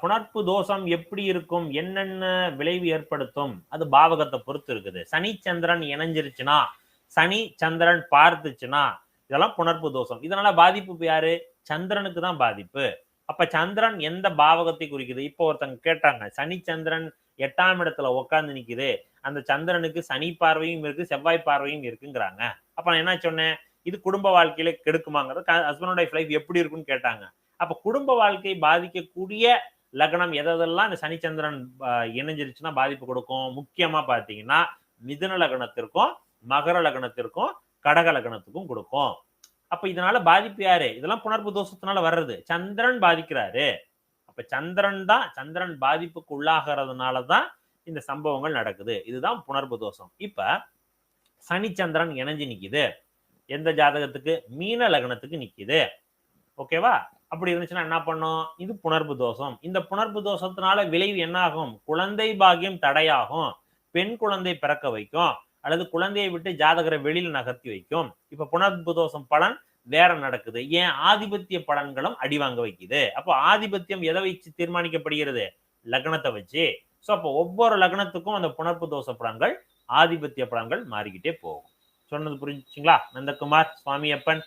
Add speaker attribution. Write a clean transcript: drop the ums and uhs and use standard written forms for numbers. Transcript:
Speaker 1: புணர்ப்பு தோஷம் எப்படி இருக்கும், என்னென்ன விளைவு ஏற்படுத்தும், அது பாவகத்தை பொறுத்து இருக்குது. சனி சந்திரன் இணைஞ்சிருச்சுன்னா, சனி சந்திரன் பார்த்துச்சுன்னா இதெல்லாம் புணர்ப்பு தோஷம். இதனால பாதிப்பு யாரு? சந்திரனுக்கு தான் பாதிப்பு. அப்ப சந்திரன் எந்த பாவகத்தை குறிக்குது? இப்போ ஒருத்தங்க கேட்டாங்க, சனி சந்திரன் 8ஆம் இடத்துல உட்கார்ந்து நிக்குது, அந்த சந்திரனுக்கு சனி பார்வையும் இருக்கு, செவ்வாய் பார்வையும் இருக்குங்கிறாங்க. அப்ப நான் என்ன சொன்னேன், இது குடும்ப வாழ்க்கையில கெடுக்குமாங்கிறது, ஹஸ்பண்ட் அண்ட் லைஃப் எப்படி இருக்குன்னு கேட்டாங்க. அப்ப குடும்ப வாழ்க்கை பாதிக்கக்கூடிய லக்னம் எதெல்லாம் இந்த சனிச்சந்திரன் இணைஞ்சிருச்சுன்னா பாதிப்பு கொடுக்கும். முக்கியமா பாத்தீங்கன்னா மிதுன லக்னத்திற்கும் மகர லக்னத்திற்கும் கடக லக்னத்துக்கும் கொடுக்கும். அப்ப இதனால பாதிப்பு யாரு? இதெல்லாம் புணர்ப்பு தோஷத்தினால வர்றது. சந்திரன் பாதிக்கிறாரு. அப்ப சந்திரன் பாதிப்புக்கு உள்ளாகிறதுனாலதான் இந்த சம்பவங்கள் நடக்குது. இதுதான் புணர்ப்பு தோஷம். இப்ப சனிச்சந்திரன் இணைஞ்சு நிக்குது. எந்த ஜாதகத்துக்கு? மீன லக்னத்துக்கு நிக்குது. ஓகேவா? அப்படி இருந்துச்சுன்னா என்ன பண்ணும்? இது புணர்ப்பு தோஷம். இந்த புணர்ப்பு தோஷத்தினால விளைவு என்ன ஆகும்? குழந்தை பாக்கியம் தடையாகும், பெண் குழந்தை பிறக்க வைக்கும், அல்லது குழந்தையை விட்டு ஜாதகரை வெளியில் நகர்த்தி வைக்கும். இப்ப புணர்ப்பு தோஷம் பலன் வேற நடக்குது. ஏன்? ஆதிபத்திய பலன்களும் அடிவாங்க வைக்குது. அப்போ ஆதிபத்தியம் எதை வச்சு தீர்மானிக்கப்படுகிறது? லக்னத்தை வச்சு. சோ அப்போ ஒவ்வொரு லக்னத்துக்கும் அந்த புணர்ப்பு தோஷ பலன்கள், ஆதிபத்திய பலன்கள் மாறிக்கிட்டே போகும். சொன்னது புரிஞ்சுச்சுங்களா? நந்தகுமார், சுவாமியப்பன்.